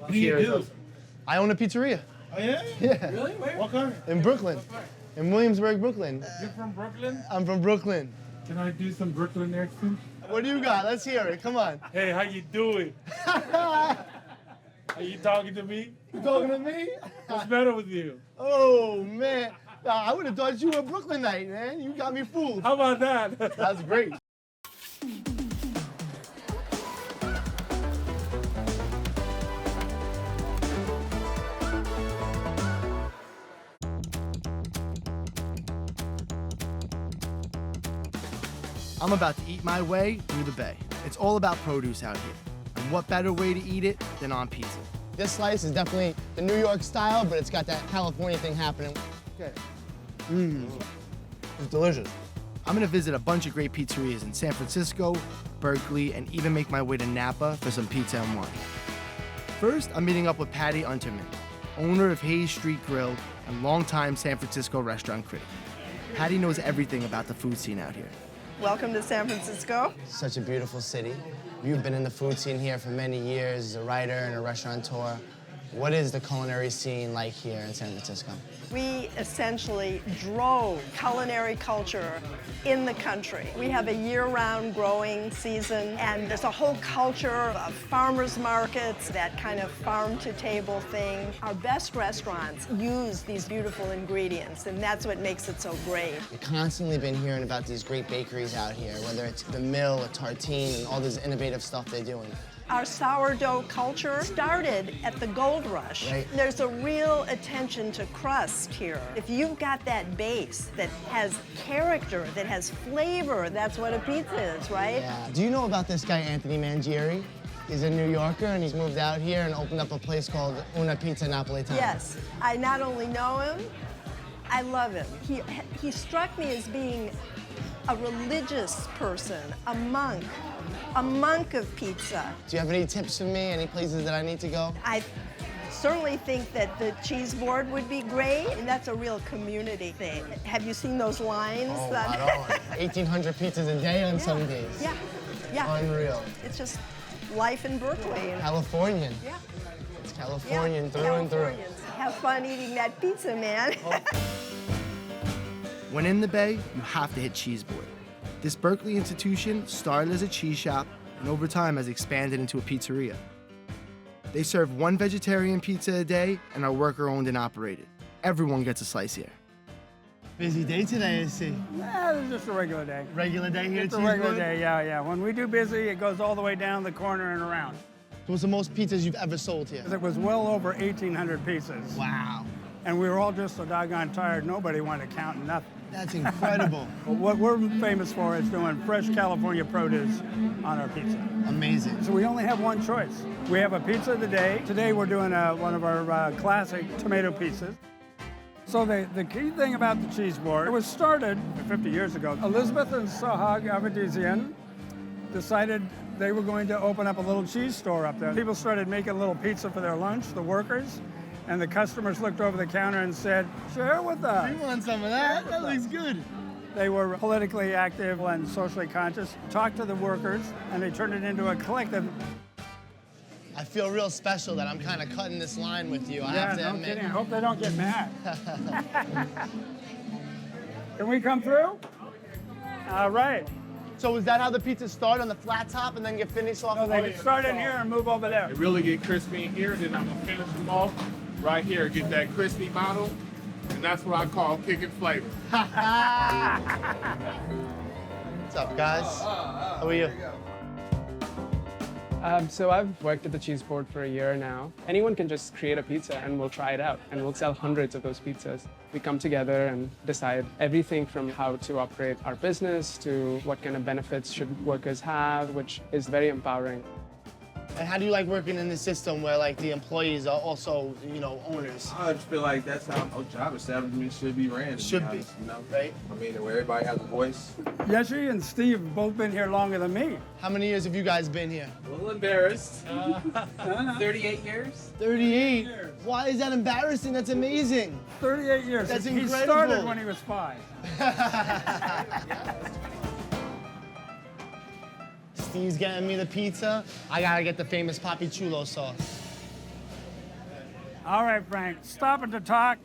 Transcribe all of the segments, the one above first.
What do you do? I own a pizzeria. Oh, yeah? Yeah. Really? Where? What kind? In Brooklyn. In Williamsburg, Brooklyn. You're from Brooklyn? I'm from Brooklyn. Can I do some Brooklyn accent? What do you got? Let's hear it. Come on. Hey, how you doing? Are you talking to me? You talking to me? What's better with you? Oh, man. I would have thought you were a Brooklynite, man. You got me fooled. How about that? That's great. I'm about to eat my way through the Bay. It's all about produce out here. And what better way to eat it than on pizza? This slice is definitely the New York style, but it's got that California thing happening. Okay. It's delicious. I'm gonna visit a bunch of great pizzerias in San Francisco, Berkeley, and even make my way to Napa for some pizza and wine. First, I'm meeting up with Patty Unterman, owner of Hayes Street Grill and longtime San Francisco restaurant critic. Patty knows everything about the food scene out here. Welcome to San Francisco. Such a beautiful city. You've been in the food scene here for many years as a writer and a restaurateur. What is the culinary scene like here in San Francisco? We essentially drove culinary culture in the country. We have a year-round growing season, and there's a whole culture of farmers markets, that kind of farm-to-table thing. Our best restaurants use these beautiful ingredients, and that's what makes it so great. We've constantly been hearing about these great bakeries out here, whether it's The Mill or Tartine and all this innovative stuff they're doing. Our sourdough culture started at the gold rush. Right. There's a real attention to crust here. If you've got that base that has character, that has flavor, that's what a pizza is, right? Yeah. Do you know about this guy, Anthony Mangieri? He's a New Yorker, and he's moved out here and opened up a place called Una Pizza Napoletana. Yes, I not only know him, I love him. He struck me as being a religious person, a monk of pizza. Do you have any tips for me? Any places that I need to go? I certainly think that the cheese board would be great, and that's a real community thing. Have you seen those lines? Oh, right on. 1,800 pizzas a day on some days. Yeah, yeah. Unreal. It's just life in Berkeley. Californian. Yeah. It's Californian through and through. Californians. Have fun eating that pizza, man. When in the Bay, you have to hit Cheese Board. This Berkeley institution started as a cheese shop and over time has expanded into a pizzeria. They serve one vegetarian pizza a day and are worker-owned and operated. Everyone gets a slice here. Busy day today, I see. Yeah, it's just a regular day. Regular day here at It's Cheese a regular Board? day, yeah. When we do busy, it goes all the way down the corner and around. What's the most pizzas you've ever sold here? It was well over 1,800 pieces. Wow. And we were all just so doggone tired, nobody wanted to count nothing. That's incredible. But what we're famous for is doing fresh California produce on our pizza. Amazing. So we only have one choice. We have a pizza of the day. Today we're doing one of our classic tomato pizzas. So the key thing about the cheese board, it was started 50 years ago. Elizabeth and Sahag Avedizian decided they were going to open up a little cheese store up there. People started making a little pizza for their lunch, the workers, and the customers looked over the counter and said, share with us. You want some of that? That looks good. They were politically active and socially conscious, talked to the workers, and they turned it into a collective. I feel real special that I'm kind of cutting this line with you, I have to no admit. kidding. I hope they don't get mad. Can we come through? All right. So is that how the pizzas start, on the flat top and then get finished off? No, they start in here and move over there. They really get crispy in here, then I'm gonna finish them off right here, get that crispy model, and that's what I call kicking flavor. What's up, guys? How are you? So I've worked at the cheese board for a year now. Anyone can just create a pizza and we'll try it out and we'll sell hundreds of those pizzas. We come together and decide everything from how to operate our business to what kind of benefits should workers have, which is very empowering. And how do you like working in this system where like the employees are also, you know, owners? I just feel like that's how a job establishment should be ran. Should be, honest, you know? right? I mean, where everybody has a voice. Yeshi and Steve have both been here longer than me. How many years have you guys been here? A little embarrassed. 38 years. 38. Why is that embarrassing? That's amazing. 38 years. That's He incredible. started when he was 5. Steve's getting me the pizza. I gotta get the famous Papi Chulo sauce. All right, Frank, stopping to talk.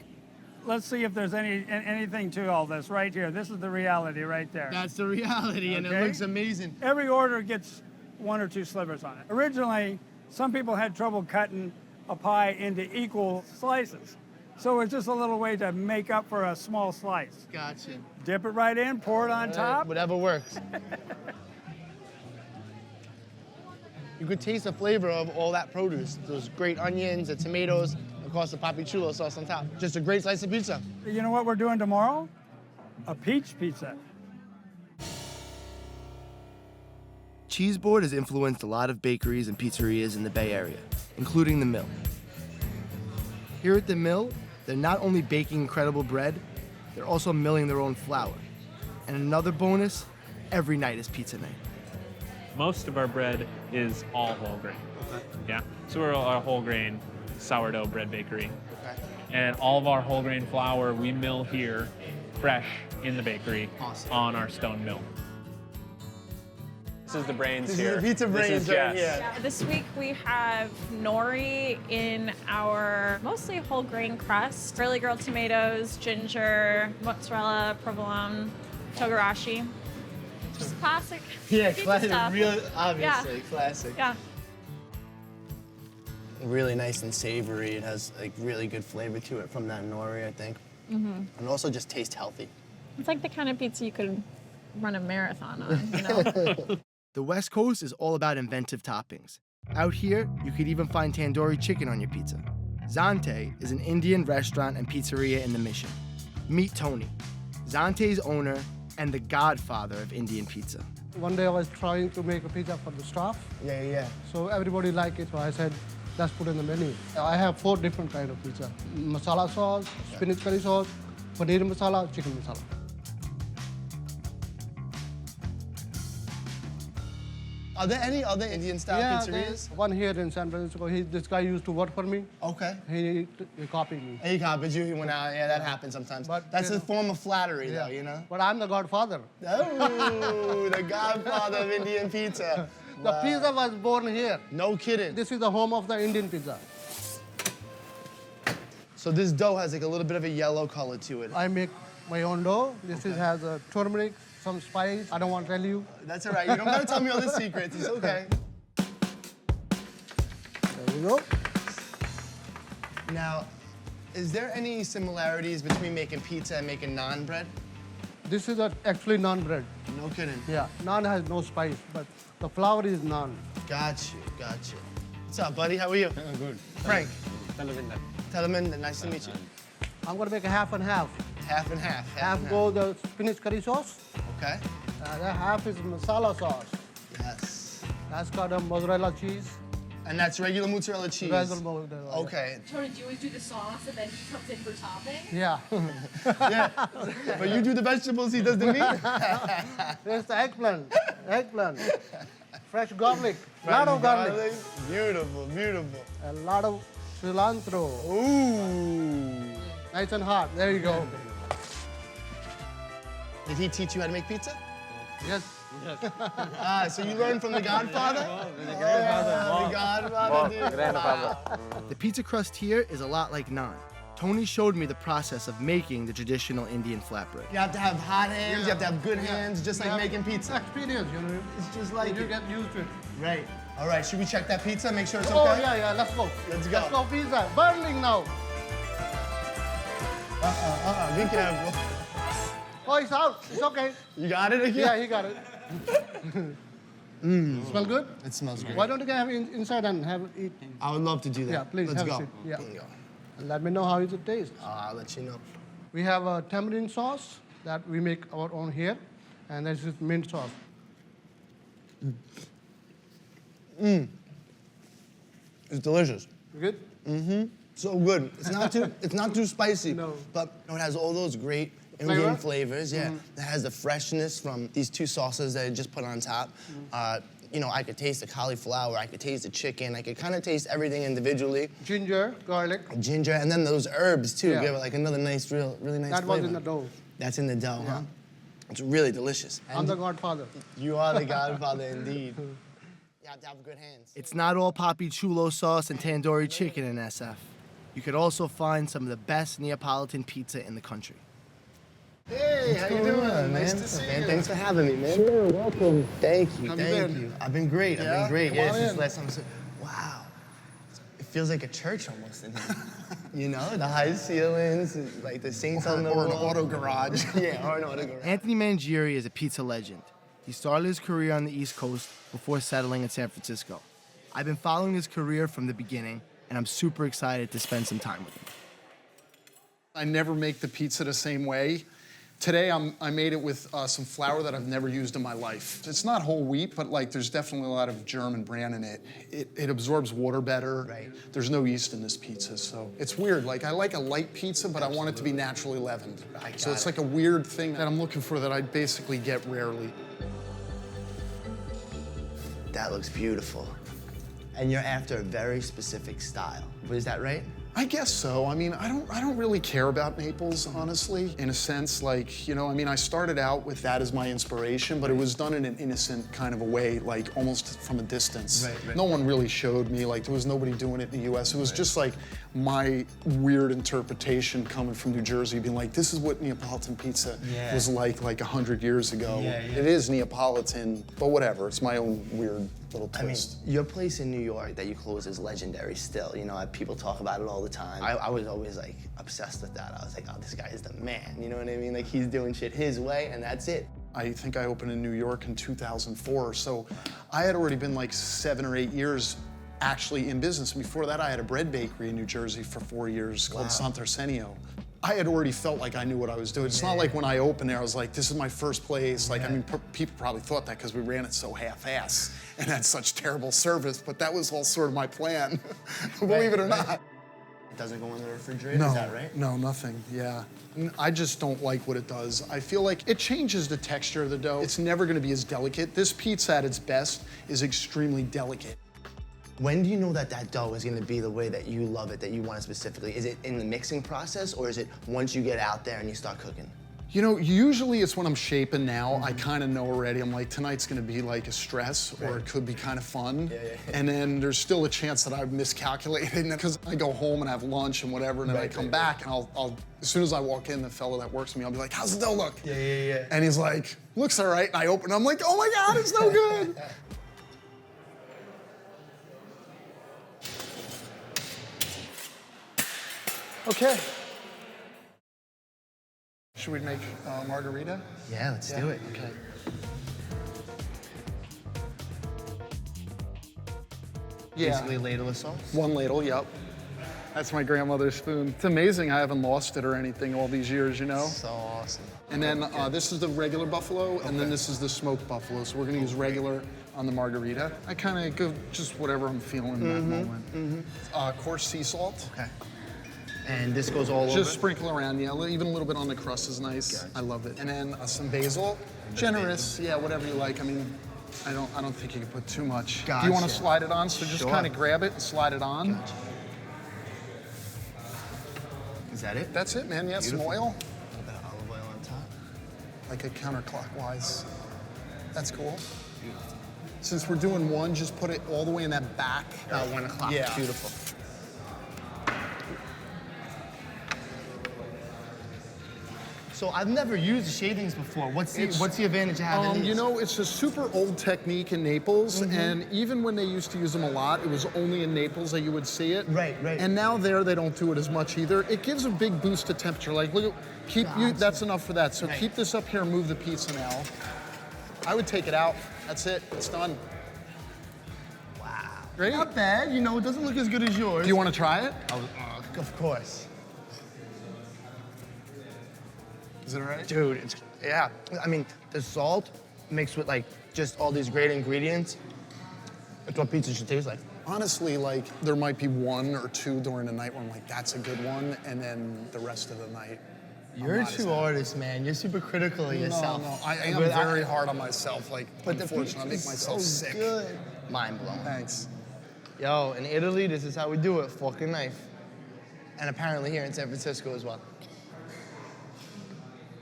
Let's see if there's anything to all this right here. This is the reality right there. That's the reality, and it Okay. looks amazing. Every order gets 1 or 2 slivers on it. Originally, some people had trouble cutting a pie into equal slices. So it's just a little way to make up for a small slice. Gotcha. Dip it right in, pour it on top. Whatever works. You could taste the flavor of all that produce. Those great onions, the tomatoes, of course the papi chulo sauce on top. Just a great slice of pizza. You know what we're doing tomorrow? A peach pizza. Cheese board has influenced a lot of bakeries and pizzerias in the Bay Area, including the Mill. Here at the Mill, they're not only baking incredible bread, they're also milling their own flour. And another bonus, every night is pizza night. Most of our bread is all whole grain. Okay. Yeah. So we're a whole grain sourdough bread bakery. Okay. And all of our whole grain flour we mill here fresh in the bakery on our stone mill. This is the brains This here. is the pizza brains right here. Yeah, this week we have nori in our mostly whole grain crust, early grilled tomatoes, ginger, mozzarella, provolone, togarashi. Just classic pizza stuff. Real, obviously, yeah. Classic. Yeah. Really nice and savory. It has like really good flavor to it from that nori, I think. And also just tastes healthy. It's like the kind of pizza you could run a marathon on, you know? The West Coast is all about inventive toppings. Out here, you could even find tandoori chicken on your pizza. Zante is an Indian restaurant and pizzeria in the Mission. Meet Tony, Zante's owner and the godfather of Indian pizza. One day I was trying to make a pizza for the staff. Yeah. So everybody liked it, so I said, let's put in the menu. I have 4 different kinds of pizza. Masala sauce, spinach curry sauce, paneer masala, chicken masala. Are there any other Indian style Yeah, pizzerias? there's one here in San Francisco. This guy used to work for me. Okay. He copied me. And he copied you, he went out. Yeah, that happens sometimes. But, That's you a know- form of flattery, though, you know? But I'm the godfather. Oh, the godfather of Indian pizza. The pizza was born here. No kidding. This is the home of the Indian pizza. So this dough has like a little bit of a yellow color to it. I make my own dough. This has a turmeric, some spice. I don't want to tell you. That's all right. You don't gotta tell me all the secrets. It's okay. There you go. Now, is there any similarities between making pizza and making naan bread? This is actually naan bread. No kidding. Yeah, naan has no spice, but the flour is naan. Got you. What's up, buddy? How are you? Good. Frank. Telemann, nice to meet you. I'm gonna make a half and half. Half and half. Half go the spinach curry sauce. Okay. The half is masala sauce. Yes. That's got a mozzarella cheese. And that's regular mozzarella cheese. Regular mozzarella. Okay. Tony, do you always do the sauce and then he comes in for topping? Yeah. Yeah. But you do the vegetables, he does the meat? There's the eggplant. Fresh garlic. A lot of garlic. Beautiful. A lot of cilantro. Ooh. Nice and hot. There you go. Did he teach you how to make pizza? Yes. So you learned from the Godfather? The Godfather. The pizza crust here is a lot like naan. Tony showed me the process of making the traditional Indian flatbread. You have to have hot hands, you have to have good hands, just like making pizza. Experience, you know. It's just like You it. get used to it. Right. All right, should we check that pizza, make sure it's Oh, okay? yeah, let's go. Let's go. Let's go pizza. Burning now. Be careful. Oh, it's out. It's okay. You got it again? Yeah, he got it. Smell good? It smells great. Why don't you have it inside and have it eat? I would love to do that. Yeah, please Let's have go. a seat. Yeah. Let's go. And let me know how it tastes. I'll let you know. We have a tamarind sauce that we make our own here, and this is mint sauce. It's delicious. You good? So good. It's not too spicy. No. But it has all those great Indian flavors. Yeah. It has the freshness from these 2 sauces that I just put on top. I could taste the cauliflower, I could taste the chicken, I could kind of taste everything individually. Ginger, garlic. Ginger, and then those herbs too, Yeah. give it like another nice, really nice That flavor. was in the dough. That's in the dough, Yeah. huh? It's really delicious. I'm the godfather. You are the godfather indeed. You have to have good hands. It's not all papi chulo sauce and tandoori chicken in SF. You could also find some of the best Neapolitan pizza in the country. Hey, how you doing, man? Nice to see you. Thanks for having me, man. Sure, welcome. Thank you, How you thank been? you. I've been great, I've been great. Come Yeah, on it's just in. last time. Wow. It feels like a church almost in here. You know, the high ceilings, like the saints on the Or an wall. auto garage. Yeah, or an auto garage. Anthony Mangieri is a pizza legend. He started his career on the East Coast before settling in San Francisco. I've been following his career from the beginning, and I'm super excited to spend some time with him. I never make the pizza the same way. Today, I made it with some flour that I've never used in my life. It's not whole wheat, but like there's definitely a lot of germ and bran in it. It absorbs water better. Right. There's no yeast in this pizza, so it's weird. Like I like a light pizza, but I want it to be naturally leavened. So it's like a weird thing that I'm looking for that I basically get rarely. That looks beautiful. And you're after a very specific style. Is that right? I guess so. I mean, I don't really care about Naples, honestly, in a sense. Like, you know, I mean, I started out with that as my inspiration, but it was done in an innocent kind of a way, like almost from a distance. Right. No one really showed me, like there was nobody doing it in the US. It was just like my weird interpretation coming from New Jersey, being like, this is what Neapolitan pizza was like 100 years ago. Yeah. It is Neapolitan, but whatever, it's my own weird little twist. I mean, your place in New York that you closed is legendary still. You know, people talk about it all the time. I was always like obsessed with that. I was like, oh, this guy is the man. You know what I mean? Like he's doing shit his way and that's it. I think I opened in New York in 2004, so I had already been like 7 or 8 years actually in business. Before that, I had a bread bakery in New Jersey for 4 years called Sant'Arsenio. I had already felt like I knew what I was doing. It's not like when I opened there, I was like, this is my first place. Like, I mean, people probably thought that because we ran it so half-ass and had such terrible service, but that was all sort of my plan, believe it or not. It doesn't go in the refrigerator, is that right? No, nothing, yeah. I just don't like what it does. I feel like it changes the texture of the dough. It's never gonna be as delicate. This pizza at its best is extremely delicate. When do you know that that dough is gonna be the way that you love it, that you want it specifically? Is it in the mixing process or is it once you get out there and you start cooking? You know, usually it's when I'm shaping now, I kind of know already. I'm like, tonight's gonna be like a stress or it could be kind of fun. And then there's still a chance that I've miscalculated because I go home and have lunch and whatever, and then I come back and I'll, as soon as I walk in, the fellow that works with me, I'll be like, how's the dough look? Yeah. And he's like, looks all right. And I open, I'm like, oh my God, it's no good. Okay. Should we make margarita? Yeah, let's do it. Okay. Basically a ladle of sauce? 1 ladle, yep. That's my grandmother's spoon. It's amazing I haven't lost it or anything all these years, you know? So awesome. And then this is the regular buffalo, and then this is the smoked buffalo. So we're gonna use regular on the margarita. I kind of go just whatever I'm feeling in that moment. Coarse sea salt. Okay. And this goes all over? Just sprinkle around, yeah. Even a little bit on the crust is nice. I love it. And then some basil. Generous, yeah, whatever you like. I mean, I don't think you can put too much. Gotcha. Do you want to slide it on? So just Sure. kind of grab it and slide it on. Gotcha. Is that it? That's it, man. Yeah, some Beautiful. oil. A little bit of olive oil on top. Like a counterclockwise. That's cool. Since we're doing one, just put it all the way in that back. 1 o'clock. Yeah. Beautiful. So I've never used the shavings before. What's the advantage of having these? You know, it's a super old technique in Naples, and even when they used to use them a lot, it was only in Naples that you would see it. Right. And now there, they don't do it as much either. It gives a big boost to temperature. Like, look, that's enough for that. So keep this up here and move the pizza now. I would take it out. That's it. It's done. Wow. Great. Not bad. You know, it doesn't look as good as yours. Do you want to try it? Of course. Is it all right? Dude, yeah. I mean, the salt mixed with like just all these great ingredients, it's what pizza should taste like. Honestly, like, there might be 1 or 2 during the night where I'm like, that's a good one, and then the rest of the night, You're a true artist, man. You're super critical of yourself. No, I am very hard on myself. Like, unfortunately, I make myself sick. Good. Mind blown. Thanks. Yo, in Italy, this is how we do it, fork and knife. And apparently here in San Francisco as well.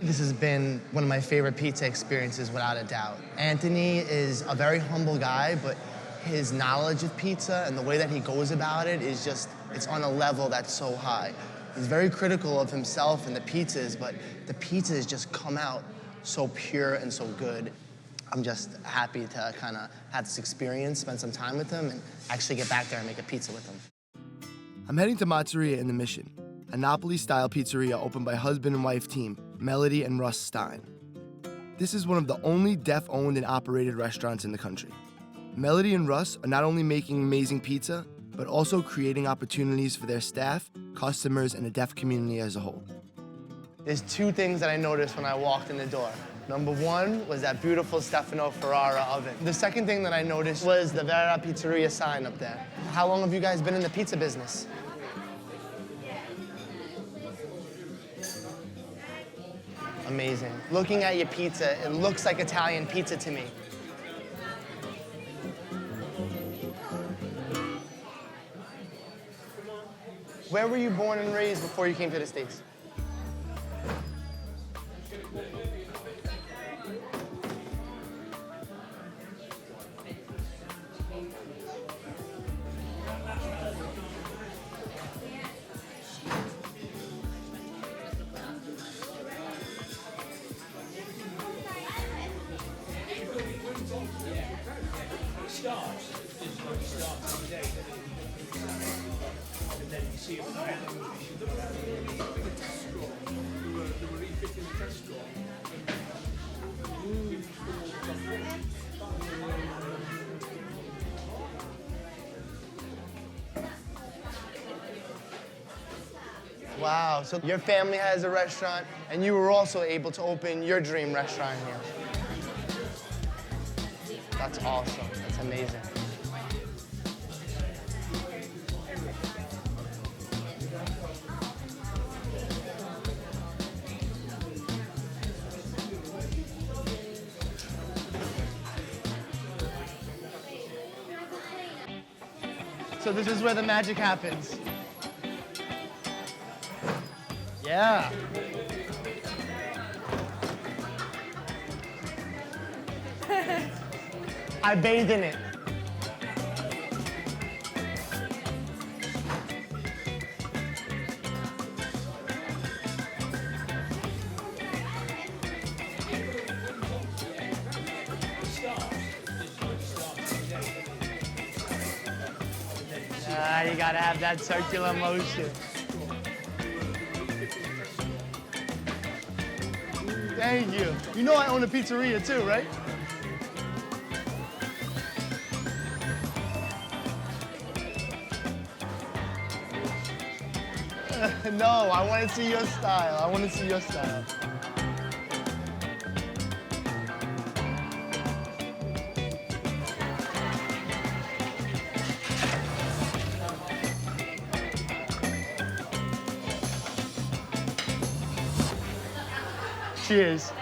This has been one of my favorite pizza experiences, without a doubt. Anthony is a very humble guy, but his knowledge of pizza and the way that he goes about it is just, it's on a level that's so high. He's very critical of himself and the pizzas, but the pizzas just come out so pure and so good. I'm just happy to kind of have this experience, spend some time with him, and actually get back there and make a pizza with him. I'm heading to Mazzeria in the Mission, a Napoli-style pizzeria opened by husband and wife team, Melody and Russ Stein. This is one of the only deaf-owned and operated restaurants in the country. Melody and Russ are not only making amazing pizza, but also creating opportunities for their staff, customers, and the deaf community as a whole. There's two things that I noticed when I walked in the door. Number one was that beautiful Stefano Ferrara oven. The second thing that I noticed was the Vera Pizzeria sign up there. How long have you guys been in the pizza business? Amazing. Looking at your pizza, it looks like Italian pizza to me. Where were you born and raised before you came to the States? Wow, so your family has a restaurant, and you were also able to open your dream restaurant here. That's awesome, that's amazing. So this is where the magic happens. Yeah. I bathe in it. You gotta have that circular motion. Thank you. You know I own a pizzeria too, right? No, I want to see your style. I want to see your style. Cheers.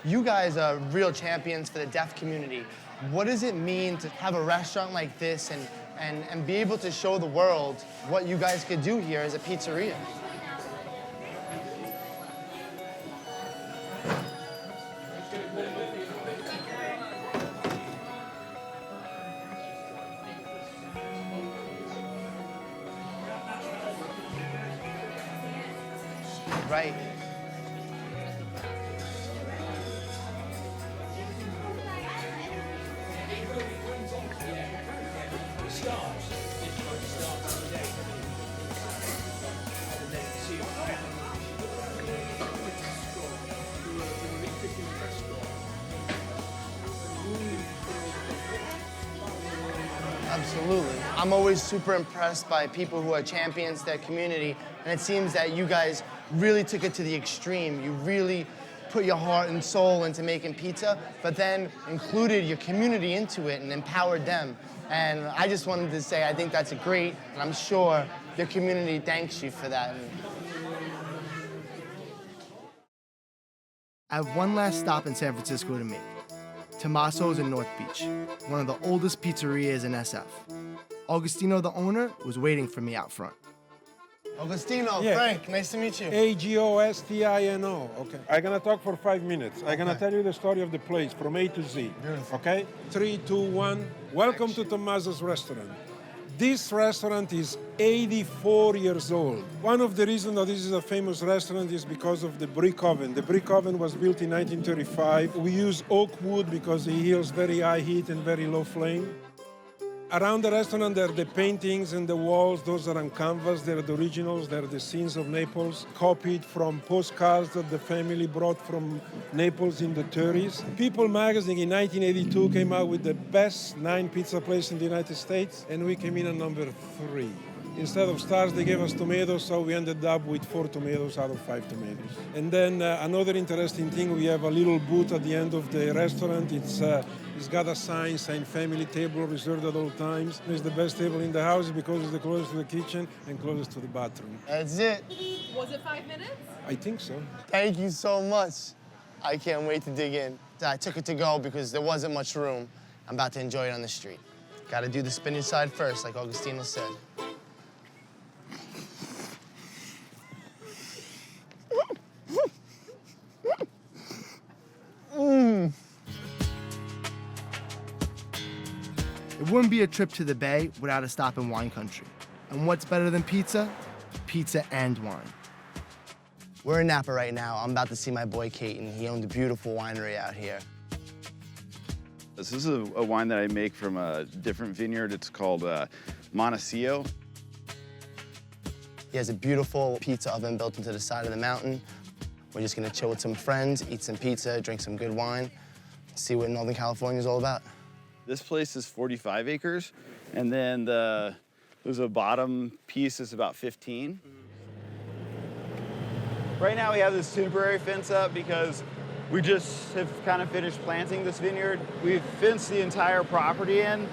You guys are real champions for the deaf community. What does it mean to have a restaurant like this and be able to show the world what you guys could do here as a pizzeria? Right. Absolutely. I'm always super impressed by people who are champions to their community, and it seems that you guys really took it to the extreme. You really put your heart and soul into making pizza, but then included your community into it and empowered them. And I just wanted to say I think that's great, and I'm sure your community thanks you for that. I have one last stop in San Francisco to make. Tommaso's in North Beach, one of the oldest pizzerias in SF. Augustino, the owner, was waiting for me out front. Agostino, Yeah. Frank, nice to meet you. Agostino. Okay. I'm gonna talk for 5 minutes. I'm gonna Okay. tell you the story of the place from A to Z. Beautiful. Okay? 3, 2, 1. Welcome to Tommaso's restaurant. This restaurant is 84 years old. One of the reasons that this is a famous restaurant is because of the brick oven. The brick oven was built in 1935. We use oak wood because it yields very high heat and very low flame. Around the restaurant, there are the paintings and the walls. Those are on canvas. They're the originals. They're the scenes of Naples, copied from postcards that the family brought from Naples in the 30s. People magazine in 1982 came out with the best 9 pizza place in the United States, and we came in at number 3. Instead of stars, they gave us tomatoes, so we ended up with 4 tomatoes out of 5 tomatoes. And then another interesting thing, we have a little booth at the end of the restaurant. It's got a sign saying family table reserved at all times. It's the best table in the house because it's the closest to the kitchen and closest to the bathroom. That's it. Was it 5 minutes? I think so. Thank you so much. I can't wait to dig in. I took it to go because there wasn't much room. I'm about to enjoy it on the street. Got to do the spinach side first, like Agostino said. Mmm. It wouldn't be a trip to the Bay without a stop in wine country. And what's better than pizza? Pizza and wine. We're in Napa right now. I'm about to see my boy Caton. He owns a beautiful winery out here. This is a wine that I make from a different vineyard. It's called Montecillo. He has a beautiful pizza oven built into the side of the mountain. We're just gonna chill with some friends, eat some pizza, drink some good wine, see what Northern California is all about. This place is 45 acres, and then there's a bottom piece that's about 15. Right now we have this temporary fence up because we just have kind of finished planting this vineyard. We've fenced the entire property in,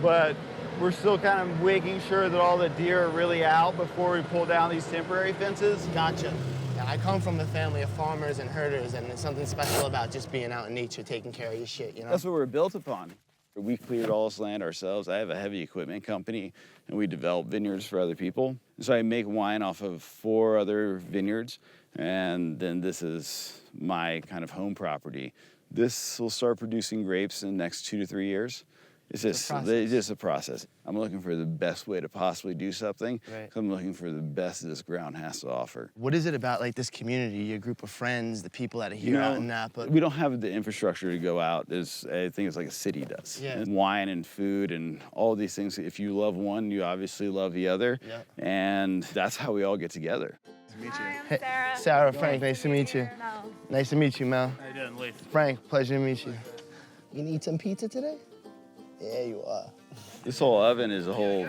but we're still kind of making sure that all the deer are really out before we pull down these temporary fences. Gotcha. Yeah, I come from a family of farmers and herders, and there's something special about just being out in nature, taking care of your shit, you know? That's what we're built upon. We cleared all this land ourselves. I have a heavy equipment company, and we develop vineyards for other people. So I make wine off of 4 other vineyards, and then this is my kind of home property. This will start producing grapes in the next 2 to 3 years. It's just a process. I'm looking for the best way to possibly do something. Right. I'm looking for the best this ground has to offer. What is it about, like, this community, your group of friends, the people that are here out in Napa? We don't have the infrastructure to go out as I think it's like a city does. Yeah. And wine and food and all these things. If you love one, you obviously love the other. Yeah. And that's how we all get together. Hi, I'm Hey, Sarah. Sarah, Frank, nice to meet you. Mel. Nice to meet you, Mel. How you doing, Lee? Frank, pleasure to meet you. You need some pizza today? Yeah, you are. This whole oven is a whole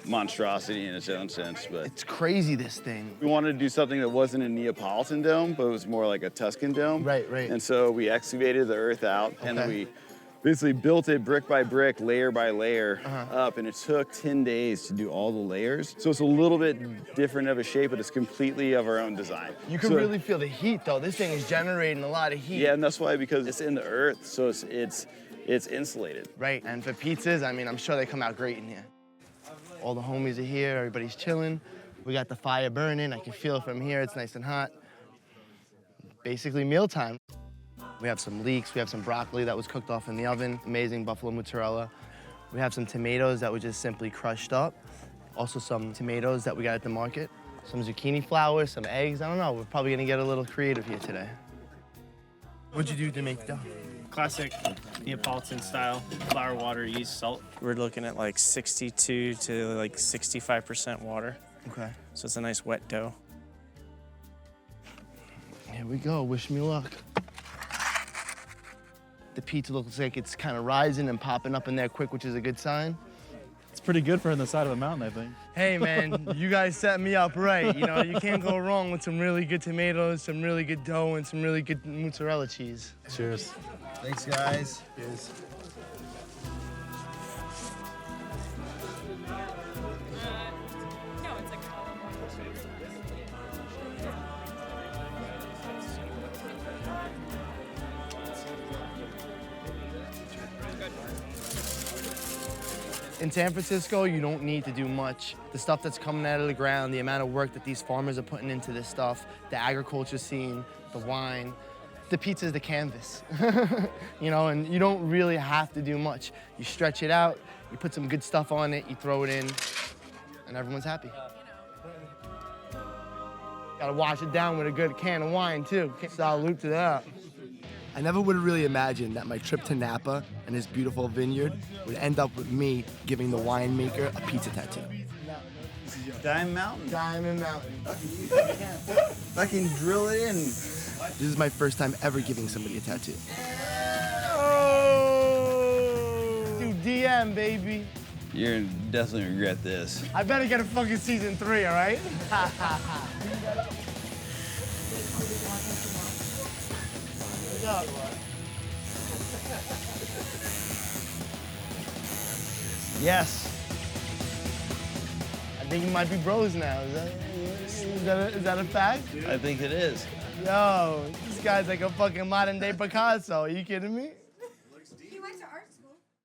monstrosity in its own sense, but It's crazy, this thing. we wanted to do something that wasn't a Neapolitan dome, but it was more like a Tuscan dome. Right, right. And so we excavated the earth out, and then Okay. we basically built it brick by brick, layer by layer up, and it took 10 days to do all the layers. So it's a little bit different of a shape, but it's completely of our own design. You can So- really feel the heat, though. This thing is generating a lot of heat. Yeah, and that's why, because it's in the earth, so it's insulated. Right, and for pizzas, I mean, I'm sure they come out great in here. All the homies are here, everybody's chilling. We got the fire burning, I can feel it from here, it's nice and hot. Basically mealtime. We have some leeks, we have some broccoli that was cooked off in the oven, amazing buffalo mozzarella. We have some tomatoes that were just simply crushed up. Also some tomatoes that we got at the market. Some zucchini flowers, some eggs, I don't know, we're probably gonna get a little creative here today. What'd you do to make dough? Classic Neapolitan style, flour, water, yeast, salt. We're looking at like 62 to like 65% water. Okay. So it's a nice wet dough. Here we go, wish me luck. The pizza looks like it's kind of rising and popping up in there quick, which is a good sign. It's pretty good for in the side of a mountain, I think. Hey man, you guys set me up right. You know, you can't go wrong with some really good tomatoes, some really good dough, and some really good mozzarella cheese. Cheers. Thanks, guys. Cheers. In San Francisco, you don't need to do much. The stuff that's coming out of the ground, the amount of work that these farmers are putting into this stuff, the agriculture scene, the wine, the pizza is the canvas, you know, and you don't really have to do much. You stretch it out, you put some good stuff on it, you throw it in, and everyone's happy. Gotta wash it down with a good can of wine, too. Salute to that. I never would have really imagined that my trip to Napa and his beautiful vineyard would end up with me giving the winemaker a pizza tattoo. Diamond Mountain. Diamond Mountain. Fucking drill it in. This is my first time ever giving somebody a tattoo. Oh! Dude, DM, baby. You're gonna definitely regret this. I better get a fucking season 3, all right? Yes. I think you might be bros now. Is that a fact? I think it is. Yo, this guy's like a fucking modern day Picasso. Are you kidding me?